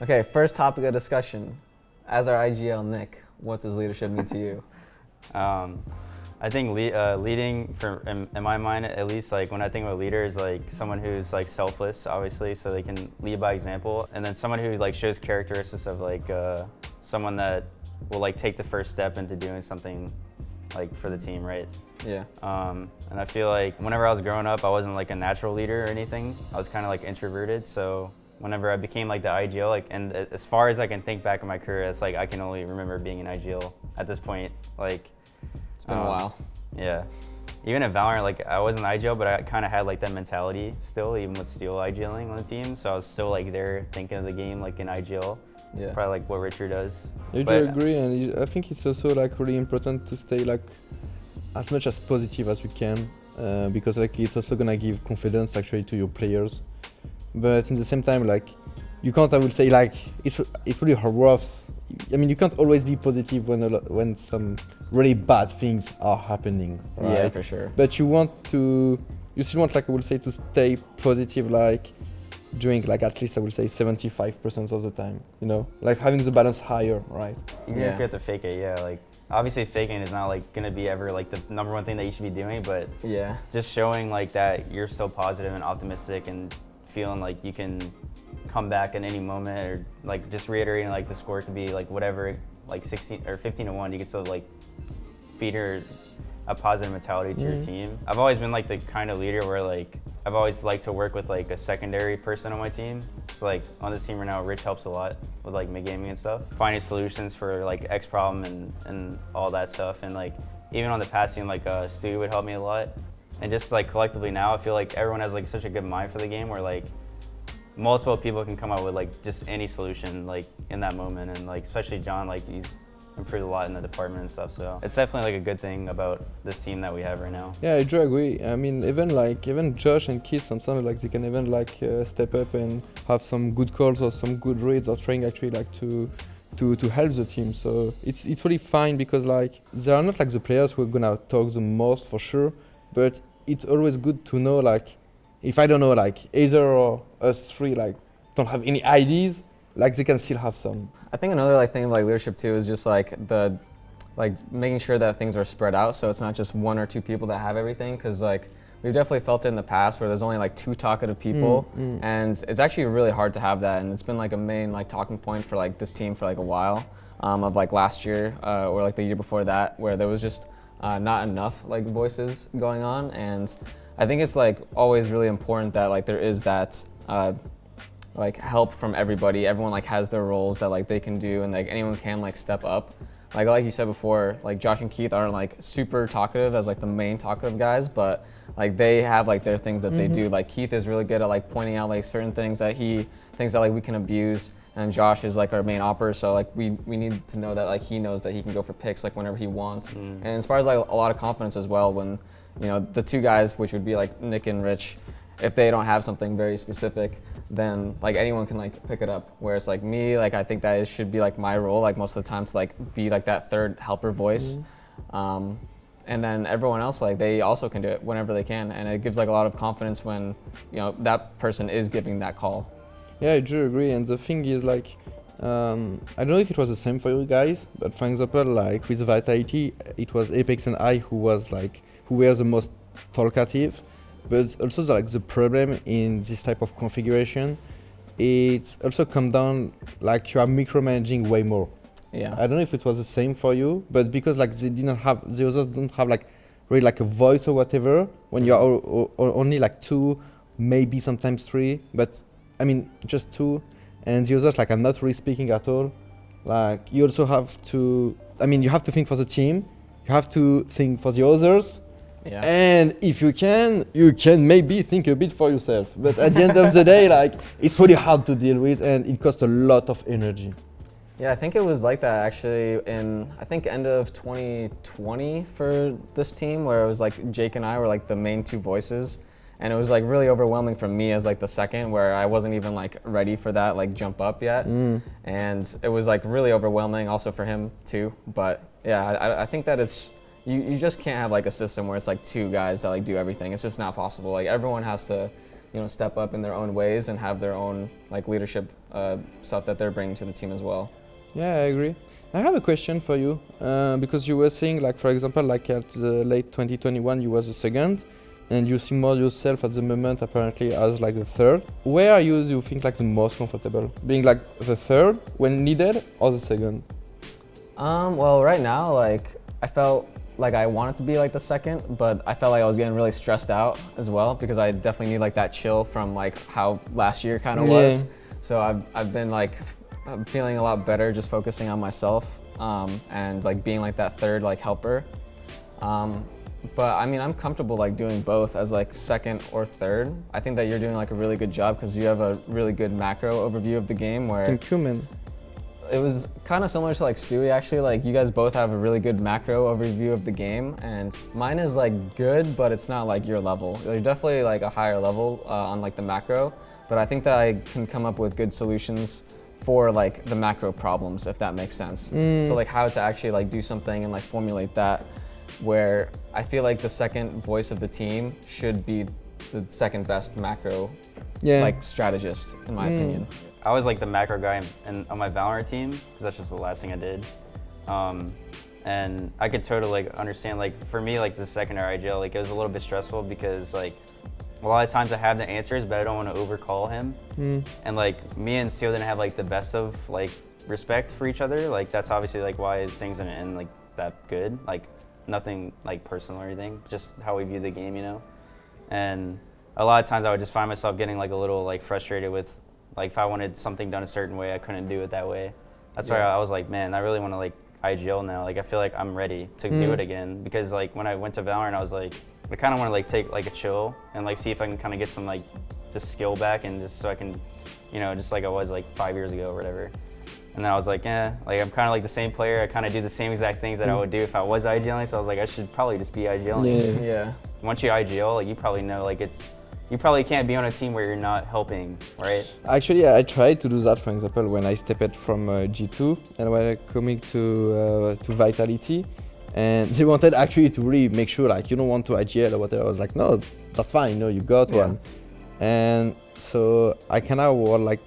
Okay, first topic of discussion. As our IGL, Nick, what does leadership mean to you? I think leading, in my mind at least, like when I think of a leader is like someone who's like selfless, obviously, so they can lead by example, and then someone who like shows characteristics of like someone that will like take the first step into doing something like for the team, right? Yeah. And I feel like whenever I was growing up, I wasn't like a natural leader or anything. I was kind of like introverted, so whenever I became like the IGL, like, and as far as I can think back in my career, it's like I can only remember being an IGL at this point. Like, it's been a while. Yeah. Even at Valorant, like I wasn't IGL, but I kind of had like that mentality still, even with Steel IGLing on the team. So I was still like there thinking of the game like in IGL. Yeah. Probably like what Richard does. I do agree, and I think it's also like really important to stay like as much as positive as you can, because like it's also gonna give confidence actually to your players. But in the same time, like you can't, I would say, like it's really rough. I mean, you can't always be positive when some really bad things are happening, right? Yeah, for sure. But you still want, like I would say, to stay positive, like during like at least I would say 75% of the time, you know, like having the balance higher, right? Even if you have to fake it, yeah, like obviously faking is not like gonna be ever like the number one thing that you should be doing, but yeah, just showing like that you're so positive and optimistic and feeling like you can come back at any moment, or like just reiterating like the score could be like whatever, like 16 or 15-1, you can still like feed her a positive mentality to your team. I've always been like the kind of leader where like I've always liked to work with like a secondary person on my team. So like on this team right now, Rich helps a lot with like mid-gaming and stuff, finding solutions for like X problem and all that stuff. And like even on the past team, like Stu would help me a lot. And just like collectively now, I feel like everyone has like such a good mind for the game where like multiple people can come up with like just any solution like in that moment. And like especially John, like he's improved a lot in the department and stuff. So it's definitely like a good thing about this team that we have right now. Yeah, I do agree. I mean, even Josh and Keith sometimes like they can even like step up and have some good calls or some good reads or trying actually like to help the team. So it's really fine because like they are not like the players who are gonna talk the most for sure, but it's always good to know like if I don't know like either or us three like don't have any ideas, like they can still have some. I think another like thing of like leadership too is just like making sure that things are spread out, so it's not just one or two people that have everything, because like we've definitely felt it in the past where there's only like two talkative people, and it's actually really hard to have that, and it's been like a main like talking point for like this team for like a while, of like last year or like the year before that, where there was just not enough like voices going on. And I think it's like always really important that like there is that like help from everybody. Everyone like has their roles that like they can do, and like anyone can like step up. Like you said before, like Josh and Keith aren't like super talkative as like the main talkative guys, but like they have like their things that they do. Like Keith is really good at like pointing out like certain things that he thinks that like we can abuse, and Josh is like our main opper, so like we need to know that like he knows that he can go for picks like whenever he wants, and it inspires like a lot of confidence as well when, you know, the two guys, which would be like Nick and Rich, if they don't have something very specific, then like anyone can like pick it up. Whereas like me, like I think that it should be like my role like most of the time to like be like that third helper voice, and then everyone else like they also can do it whenever they can, and it gives like a lot of confidence when, you know, that person is giving that call. Yeah, I do agree, and the thing is like I don't know if it was the same for you guys, but for example like with Vitality it was Apex and I who were the most talkative. But also the problem in this type of configuration, it's also come down like you are micromanaging way more. Yeah. I don't know if it was the same for you, but because like the others don't have like really like a voice or whatever, when you are only like two, maybe sometimes three, but I mean just two, and the others like are not really speaking at all. Like you also have to, I mean you have to think for the team, you have to think for the others. Yeah. And if you can maybe think a bit for yourself. But at the end of the day, like it's really hard to deal with, and it costs a lot of energy. Yeah, I think it was like that actually in, I think end of 2020 for this team, where it was like Jake and I were like the main two voices, and it was like really overwhelming for me as like the second, where I wasn't even like ready for that like jump up yet, and it was like really overwhelming also for him too. But yeah, I think that it's, you just can't have like a system where it's like two guys that like do everything. It's just not possible. Like everyone has to step up in their own ways and have their own like leadership stuff that they're bringing to the team as well. Yeah, I agree. I have a question for you because you were saying, like, for example, like at the late 2021, you was the second, and you see more yourself at the moment apparently as like the third. Where are you think like the most comfortable? Being like the third when needed or the second? Well, right now, like I felt like I wanted to be like the second, but I felt like I was getting really stressed out as well because I definitely need like that chill from like how last year kind of was. So I've been like I'm feeling a lot better just focusing on myself and like being like that third like helper. But I mean, I'm comfortable like doing both as like second or third. I think that you're doing like a really good job because you have a really good macro overview of the game where Thank you, man. it was kind of similar to like Stewie actually. Like you guys both have a really good macro overview of the game, and mine is like good, but it's not like your level. You're definitely like a higher level on like the macro, but I think that I can come up with good solutions for like the macro problems, if that makes sense. So like how to actually like do something and like formulate that, where I feel like the second voice of the team should be the second best macro like strategist in my opinion. I was like the macro guy on my Valorant team because that's just the last thing I did. And I could totally like understand, like for me, like the secondary IGL, like it was a little bit stressful because like a lot of times I have the answers, but I don't want to overcall him. And like me and Steel didn't have like the best of like respect for each other. Like that's obviously like why things didn't end like that good. Like nothing like personal or anything, just how we view the game, you know? And a lot of times I would just find myself getting like a little like frustrated with like if I wanted something done a certain way, I couldn't do it that way. That's why I was like, man, I really want to like IGL now. Like I feel like I'm ready to do it again because like when I went to Valorant, I was like, I kind of want to like take like a chill and like see if I can kind of get some like the skill back and just so I can, you know, just like I was like 5 years ago or whatever. And then I was like, like I'm kind of like the same player. I kind of do the same exact things that I would do if I was IGLing. So I was like, I should probably just be IGLing. Yeah. Once you IGL, like you probably know, like you probably can't be on a team where you're not helping, right? Actually, I tried to do that, for example, when I stepped from G2 and when I coming to Vitality, and they wanted actually to really make sure like you don't want to IGL or whatever. I was like, no, that's fine, you know, you got one. And so I kind of was like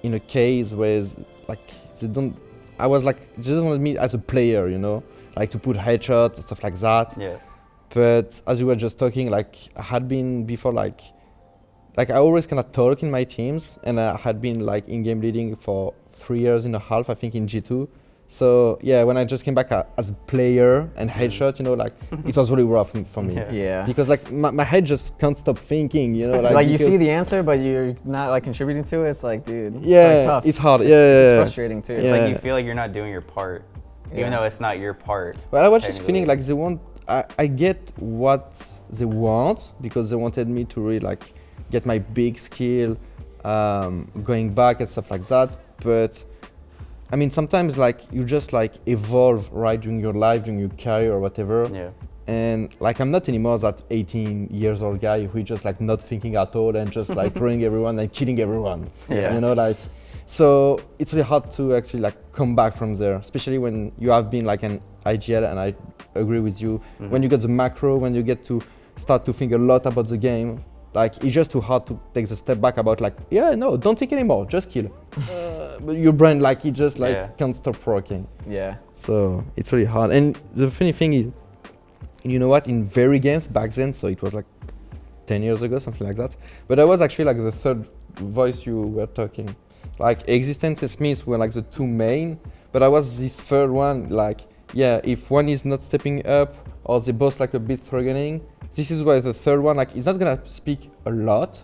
in a case where like they don't. I was like just wanted me as a player, you know, like to put headshots and stuff like that. Yeah. But as we were just talking, like I had been before, like I always kind of talk in my teams, and I had been like in-game leading for 3.5 years, I think, in G2. So yeah, when I just came back as a player and headshot, you know, like it was really rough for me. Yeah. Because like my head just can't stop thinking, you know, like you see the answer, but you're not like contributing to it. It's like, dude, yeah, it's like tough. it's hard. It's frustrating too. It's like you feel like you're not doing your part, even though it's not your part. But I was just feeling like they want. I get what they want because they wanted me to really like get my big skill going back and stuff like that. But I mean, sometimes like you just like evolve right during your life, during your career or whatever. Yeah. And like I'm not anymore that 18 years old guy who is just like not thinking at all and just like throwing everyone and killing everyone. Yeah. You know, like so it's really hard to actually like come back from there, especially when you have been like an IGL, and I agree with you. When you get the macro, when you get to start to think a lot about the game, like it's just too hard to take the step back about like, no, don't think anymore, just kill. But your brain like it just like can't stop working. Yeah. So it's really hard. And the funny thing is, you know what, in very games back then, so it was like 10 years ago, something like that, but I was actually like the third voice you were talking. Like Existence and Smith were like the two main, but I was this third one, like, if one is not stepping up or they both like a bit struggling, this is why the third one, like, he's not gonna speak a lot,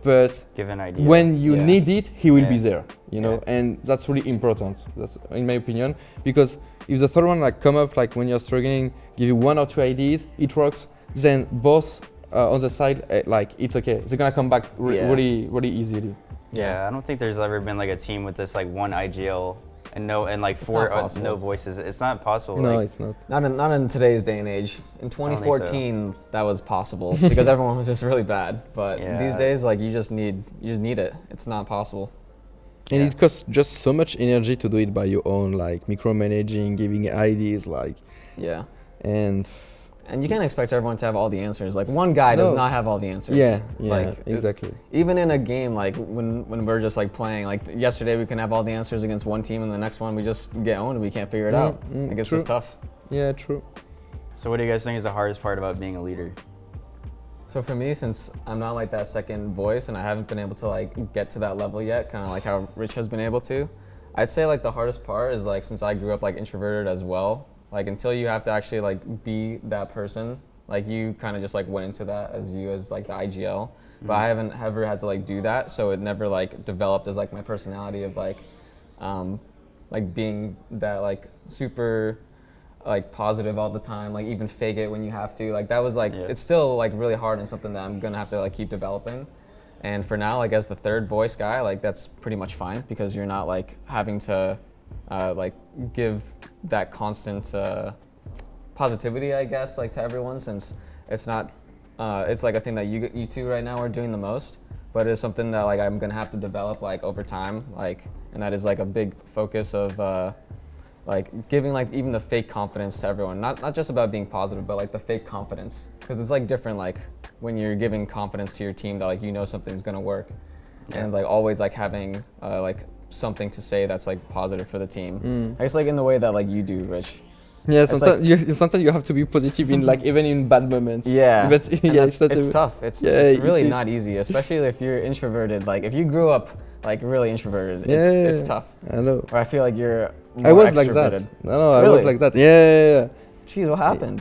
but give an idea. When you need it, he will be there, you know, and that's really important, that's in my opinion, because if the third one like come up like when you're struggling, give you 1 or 2 ideas, it works, then both on the side, like it's okay, they're gonna come back really easily. Yeah, I don't think there's ever been like a team with this like one IGL and like 4 no voices. It's not possible. No, like, it's not. Not in today's day and age. In 2014, that was possible because everyone was just really bad. But these days, like you just need it. It's not possible. And it costs just so much energy to do it by your own, like micromanaging, giving ideas, like. Yeah. And And you can't expect everyone to have all the answers. Like one guy does not have all the answers. Yeah, like, exactly. Even in a game, like when we're just like playing, like yesterday we can have all the answers against one team, and the next one we just get owned and we can't figure it out. Like it's just tough. Yeah, true. So what do you guys think is the hardest part about being a leader? So for me, since I'm not like that second voice and I haven't been able to like get to that level yet, kind of like how Rich has been able to, I'd say like the hardest part is like since I grew up like introverted as well, like until you have to actually like be that person, like you kind of just like went into that as like the IGL, but I haven't ever had to like do that, so it never like developed as like my personality of like being that like super like positive all the time, like even fake it when you have to, like that was like it's still like really hard and something that I'm gonna have to like keep developing. And for now, like as the third voice guy, like that's pretty much fine because you're not like having to like give that constant positivity, I guess, like to everyone, since it's not it's like a thing that you two right now are doing the most, but it's something that like I'm gonna have to develop like over time, like, and that is like a big focus of like giving like even the fake confidence to everyone, not just about being positive, but like the fake confidence, because it's like different like when you're giving confidence to your team that like you know something's gonna work, and like always like having like something to say that's like positive for the team. I guess like in the way that like you do, Rich. Yeah, sometimes you have to be positive in like even in bad moments. Yeah, but it's tough. It's really not easy, especially if you're introverted. Like if you grew up like really introverted, it's tough. I know. Or I feel like you're more I was extroverted. like that. No, really? I was like that. Yeah. Jeez, what happened?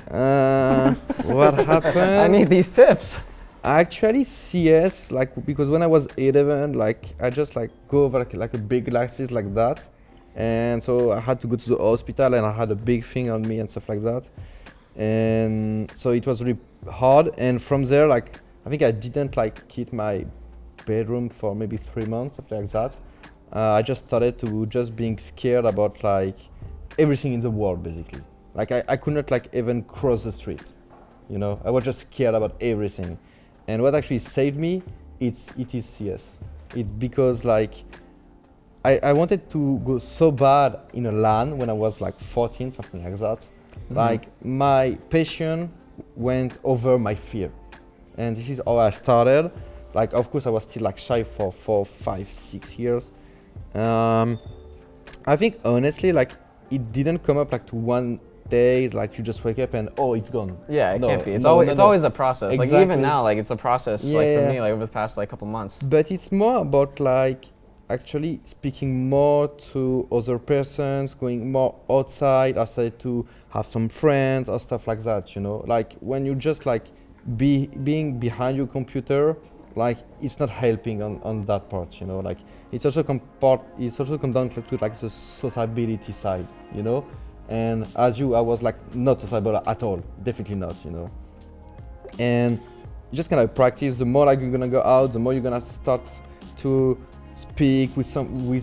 What happened? I need these tips. Actually, CS, like, because when I was 11, like, I just like go over like a big glasses like that. And so I had to go to the hospital and I had a big thing on me and stuff like that. And so it was really hard. And from there, like, I think I didn't like keep my bedroom for maybe 3 months, something like that. I just started to just being scared about like everything in the world, basically. Like I could not like even cross the street, you know? I was just scared about everything. And what actually saved me, it is CS. It's because like, I wanted to go so bad in a LAN when I was like 14, something like that. Like my passion went over my fear. And this is how I started. Like, of course, I was still like shy for 4, 5, 6 years. I think honestly, like it didn't come up like to one day, like you just wake up and it's gone. Yeah, it can't be. It's always a process. Exactly. Like even now, like it's a process. Like for me, like over the past like couple months. But it's more about like actually speaking more to other persons, going more outside. I started to have some friends or stuff like that. You know, like when you just like being behind your computer, like it's not helping on that part. You know, like it's also come down to like the sociability side. You know. And as I was like not sociable at all, definitely not, you know. And you just kind of practice. The more like you're gonna go out, the more you're gonna start to speak with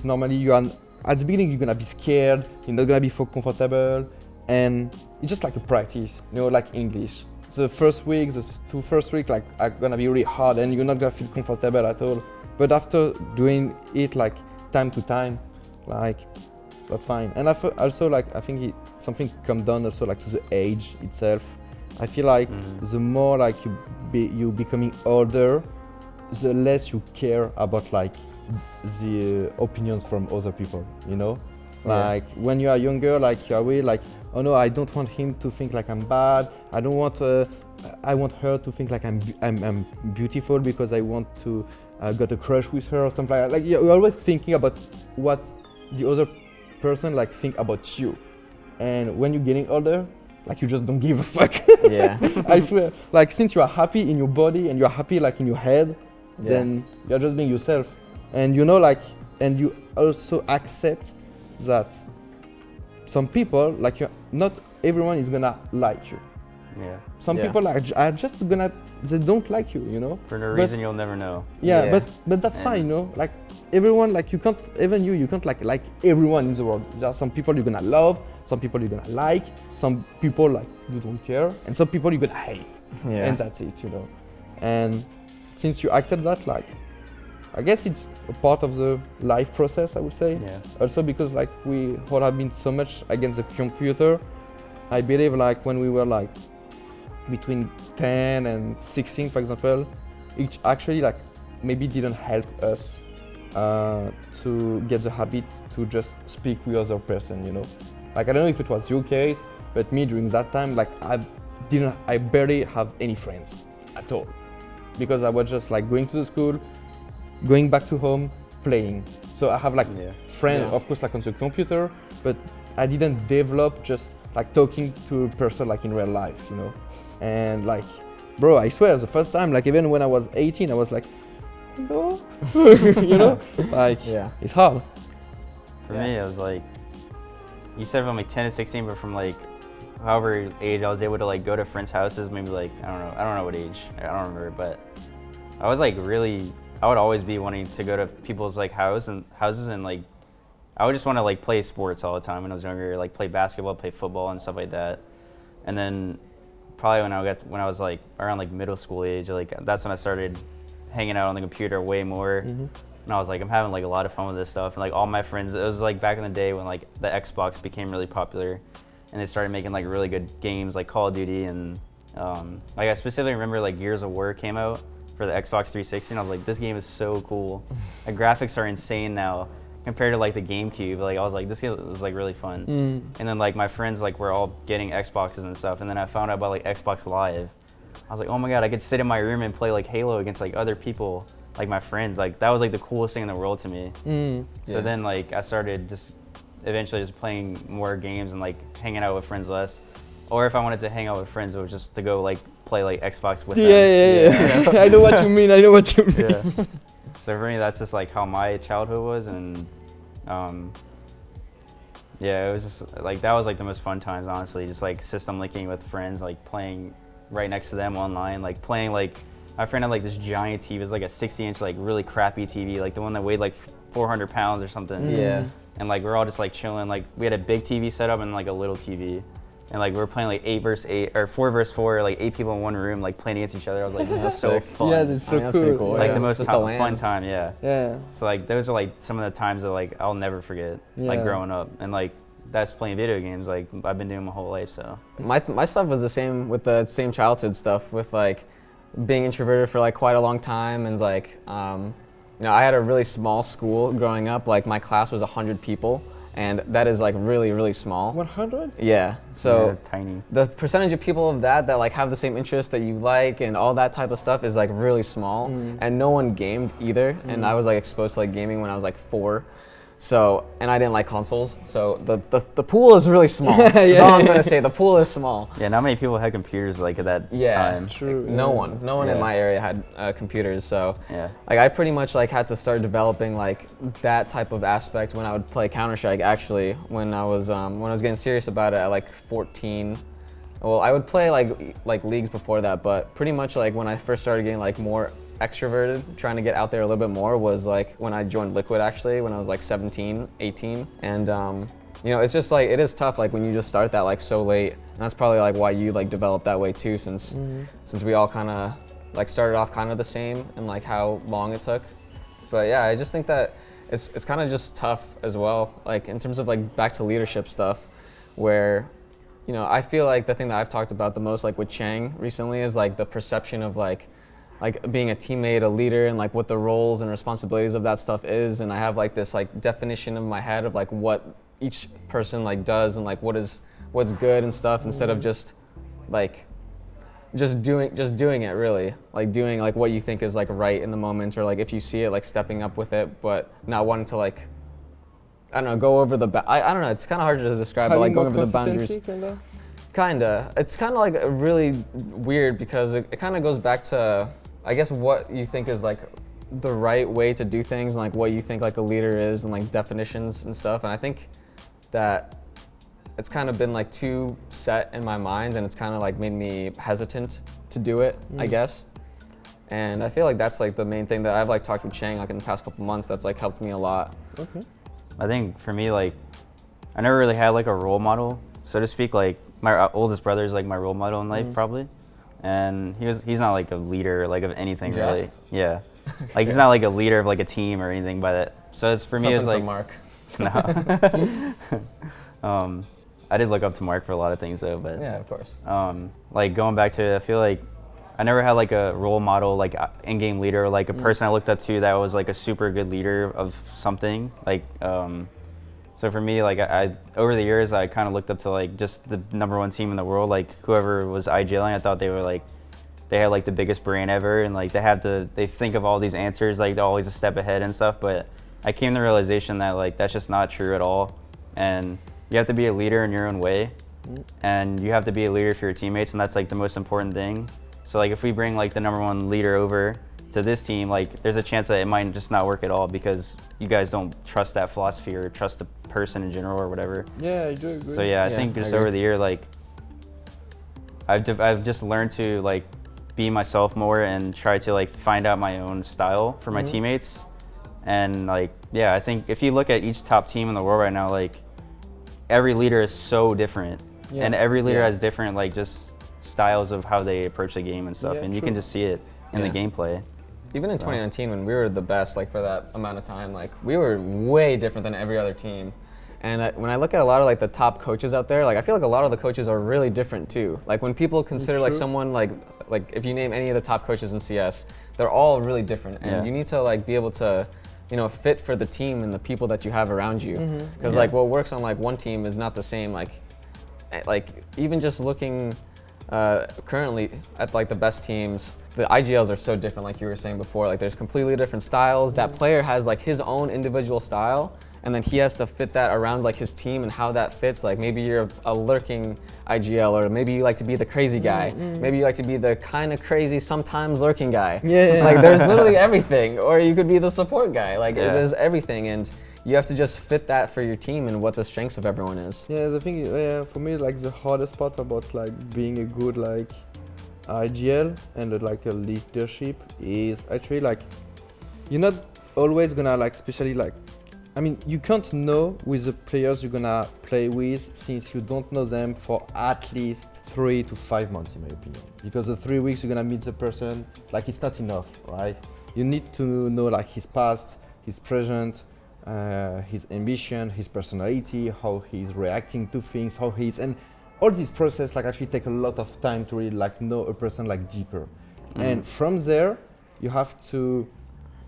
normally you are at the beginning you're gonna be scared, you're not gonna be so comfortable, and it's just like a practice, you know, like English. The first week, the 2 first weeks like are gonna be really hard, and you're not gonna feel comfortable at all. But after doing it like time to time, like. That's fine. And also like I think something comes down also like to the age itself. I feel like the more like you becoming older, the less you care about like the opinions from other people, you know? Like when you are younger, like you are really like, oh no, I don't want him to think like I'm bad. I want her to think like I'm beautiful because I want to got a crush with her or something like that. Like you're always thinking about what the other person like think about you, and when you're getting older, like you just don't give a fuck. Yeah. I swear. Like since you are happy in your body and you're happy like in your head, then you're just being yourself, and you know like, and you also accept that some people like you, not everyone is gonna like you. Yeah. Some people are just they don't like you, you know. For no reason you'll never know. Yeah. But that's fine, you know. Like everyone, like you can't, even you can't like everyone in the world. There are some people you're gonna love, some people you're gonna like, some people like you don't care, and some people you're gonna hate. Yeah. And that's it, you know. And since you accept that, like, I guess it's a part of the life process, I would say. Yeah. Also because like we all have been so much against the computer, I believe like when we were like between 10 and 16, for example, it actually like maybe didn't help us to get the habit to just speak with other person, you know. Like I don't know if it was your case, but me during that time, like I barely have any friends at all, because I was just like going to the school, going back to home, playing. So I have like friends, of course, like on the computer, but I didn't develop just like talking to a person like in real life, you know. And like, bro, I swear, the first time, like even when I was 18, I was like, hello, you know, like it's hard. For me, it was like, you said from like 10 to 16, but from like however age I was able to like go to friends' houses, maybe like, I don't know what age, I don't remember, but I was like really, I would always be wanting to go to people's like houses and like, I would just want to like play sports all the time when I was younger, like play basketball, play football and stuff like that. And then probably when I was like around like middle school age, like that's when I started hanging out on the computer way more. And I was like, I'm having like a lot of fun with this stuff. And like all my friends, it was like back in the day when like the Xbox became really popular and they started making like really good games like Call of Duty. And like I specifically remember like Gears of War came out for the Xbox 360 and I was like, this game is so cool. The graphics are insane now compared to like the GameCube. Like I was like, this game was like really fun. And then like my friends like were all getting Xboxes and stuff. And then I found out about like Xbox Live. I was like, oh my God, I could sit in my room and play like Halo against like other people, like my friends. Like that was like the coolest thing in the world to me. So then like I started just eventually just playing more games and like hanging out with friends less. Or if I wanted to hang out with friends, it was just to go like play like Xbox with them. Yeah. I know what you mean. So for me, that's just like how my childhood was, and it was just like that was like the most fun times, honestly. Just like system linking with friends, like playing right next to them online, like playing like my friend had like this giant TV. It was like a 60-inch like really crappy TV, like the one that weighed like 400 pounds or something. And like we're all just like chilling. Like we had a big TV set up and like a little TV. And like we were playing like 8 versus 8 or 4 versus 4, like 8 people in one room, like playing against each other. I was like, this is so fun. Yeah, that's so that's cool. pretty cool. Like the most fun time, Yeah. So like those are like some of the times that like I'll never forget, like growing up, and like that's playing video games. Like I've been doing my whole life. So my stuff was the same with the same childhood stuff with like being introverted for like quite a long time and like you know, I had a really small school growing up. Like my class was 100 people. And that is like really, really small. 100? Yeah. So it's tiny. The percentage of people of that like have the same interests that you like and all that type of stuff is like really small. And no one gamed either. And I was like exposed to like gaming when I was like 4. So, and I didn't like consoles. So the pool is really small. That's all I'm gonna say. The pool is small. Yeah, not many people had computers like at that time. True. No one in my area had computers. So, like I pretty much like had to start developing like that type of aspect when I would play Counterstrike. Actually, when I was getting serious about it at like 14. Well, I would play like leagues before that, but pretty much like when I first started getting like more extroverted, trying to get out there a little bit more, was like when I joined Liquid, actually, when I was like 17, 18. And you know, it's just like, it is tough like when you just start that like so late. And that's probably like why you like developed that way too, since we all kind of like started off kind of the same and like how long it took. But yeah, I just think that it's kind of just tough as well, like in terms of like back to leadership stuff, where, you know, I feel like the thing that I've talked about the most like with Chang recently is like the perception of like being a teammate, a leader, and like what the roles and responsibilities of that stuff is. And I have like this like definition in my head of like what each person like does and like what's good and stuff, instead of just doing it, really, like doing like what you think is like right in the moment, or like if you see it, like stepping up with it, but not wanting to like, I don't know, go over the I don't know, it's kind of hard to describe, but like going over the boundaries. Kinda. It's kind of like really weird because it kind of goes back to, I guess, what you think is like the right way to do things, and like what you think like a leader is, and like definitions and stuff. And I think that it's kind of been like too set in my mind, and it's kind of like made me hesitant to do it, I guess. And I feel like that's like the main thing that I've like talked with Chang like in the past couple months that's like helped me a lot. Okay. I think for me, like, I never really had like a role model, so to speak. Like my oldest brother is like my role model in life, probably. And he's not like a leader like of anything, Jeff? really. Yeah. Like he's not like a leader of like a team or anything by that. So it's for me, it's like Mark. No. I did look up to Mark for a lot of things though, but Yeah, of course. like going back to it, I feel like I never had like a role model, like in-game leader, like a person I looked up to that was like a super good leader of something. Like, so for me, like I over the years, I kind of looked up to like just the #1 team in the world, like whoever was IGLing. I thought they were like, they had like the biggest brain ever, and like they think of all these answers, like they're always a step ahead and stuff. But I came to the realization that like that's just not true at all, and you have to be a leader in your own way, and you have to be a leader for your teammates, and that's like the most important thing. So like if we bring like the #1 leader over to this team, like there's a chance that it might just not work at all because you guys don't trust that philosophy or trust the person in general or whatever. Yeah, I do agree. So yeah, I think just over the year, like I've just learned to like be myself more and try to like find out my own style for my teammates. And like, yeah, I think if you look at each top team in the world right now, like every leader is so different, and every leader has different like just styles of how they approach the game and stuff, and you can just see it in the gameplay. Even in 2019, when we were the best, like for that amount of time, like we were way different than every other team. And when I look at a lot of like the top coaches out there, like I feel like a lot of the coaches are really different too. Like when people consider like someone like if you name any of the top coaches in CS, they're all really different, and you need to like be able to, you know, fit for the team and the people that you have around you. Because like what works on like one team is not the same. Like even just looking currently at like the best teams, the IGLs are so different, like you were saying before. Like there's completely different styles. That player has like his own individual style, and then he has to fit that around like his team and how that fits. Like maybe you're a lurking IGL, or maybe you like to be the crazy guy. Maybe you like to be the kind of crazy, sometimes lurking guy. Like there's literally everything. Or you could be the support guy. Like there's everything, and you have to just fit that for your team and what the strengths of everyone is. Yeah, the thing is, for me, like the hardest part about like being a good like IGL and like a leadership is actually like you're not always gonna like, especially like, I mean, you can't know with the players you're gonna play with since you don't know them for at least 3 to 5 months, in my opinion. Because the 3 weeks you're gonna meet the person, like it's not enough, right? You need to know like his past, his present, his ambition, his personality, how he's reacting to things, how he's, and all this process like actually take a lot of time to really like know a person like deeper. And from there, you have to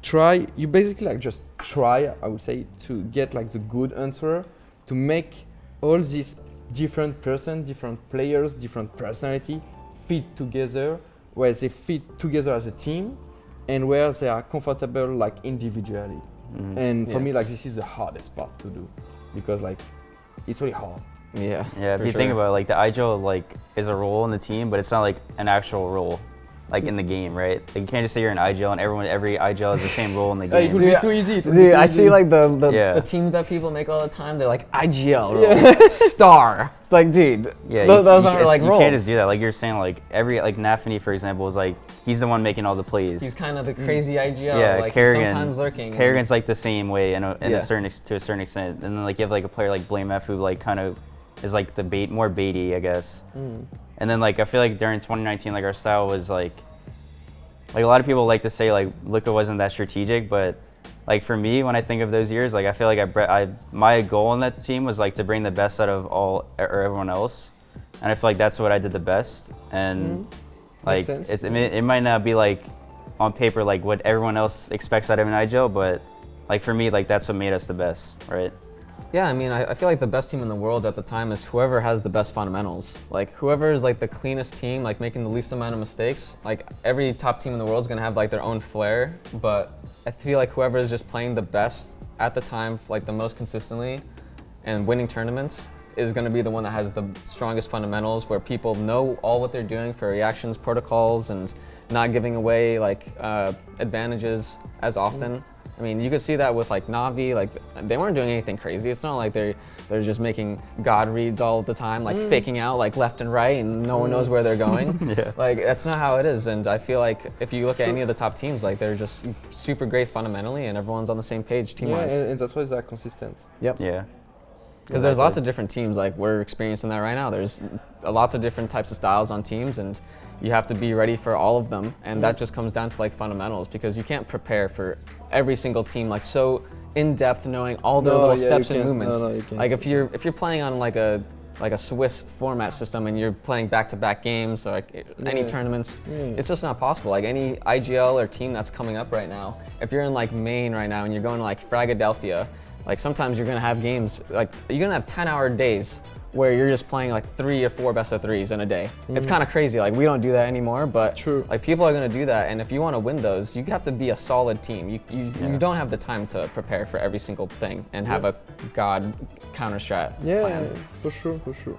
try, you basically like just try, I would say, to get like the good answer, to make all these different different players, different personality fit together, where they fit together as a team and where they are comfortable like individually. And for me, like this is the hardest part to do, because like it's really hard. Yeah. Yeah, if you think about it, like the IGL like is a role in the team, but it's not like an actual role, like in the game, right? Like you can't just say you're an IGL and every IGL has the same role in the game. It would be too easy. Dude, I see like the teams that people make all the time. They're like IGL role, star. Like, dude, those aren't like roles. You can't just do that. Like you're saying, like every like NAFFLY, for example, is like he's the one making all the plays. He's kind of the crazy IGL. Yeah, like Kerrigan, sometimes lurking. Kerrigan's like the same way to a certain extent. And then like you have like a player like Blame F who like kind of is like the more baity, I guess. And then like I feel like during 2019, like our style was like a lot of people like to say like Luka wasn't that strategic, but like for me, when I think of those years, like I feel like my goal in that team was like to bring the best out of everyone else, and I feel like that's what I did the best. And like it might not be like on paper like what everyone else expects out of an IGL, but like for me, like that's what made us the best, right? Yeah, I mean, I feel like the best team in the world at the time is whoever has the best fundamentals. Like whoever is like the cleanest team, like making the least amount of mistakes. Like every top team in the world is gonna have like their own flair, but I feel like whoever is just playing the best at the time, like the most consistently, and winning tournaments is gonna be the one that has the strongest fundamentals, where people know all what they're doing for reactions, protocols, and not giving away like advantages as often. I mean, you could see that with like Navi, like they weren't doing anything crazy. It's not like they're just making God reads all the time, like faking out like left and right, and no one knows where they're going. Like that's not how it is. And I feel like if you look at any of the top teams, like they're just super great fundamentally, and everyone's on the same page team-wise. Yeah, and that's why they're consistent. Yep. Yeah. Because there's lots of different teams, like we're experiencing that right now. There's lots of different types of styles on teams, and you have to be ready for all of them. And that just comes down to like fundamentals, because you can't prepare for every single team like so in depth, knowing all the little steps and movements. No, you can't. Like if you're playing on like a like a Swiss format system and you're playing back-to-back games, or like any tournaments, it's just not possible. Like any IGL or team that's coming up right now, if you're in like Maine right now and you're going to like Philadelphia, like sometimes you're gonna have games, like you're gonna have 10-hour days where you're just playing like 3 or 4 best of 3s in a day. It's kind of crazy. Like we don't do that anymore, but like people are gonna do that. And if you want to win those, you have to be a solid team. You don't have the time to prepare for every single thing and have a god counter strat plan. For sure.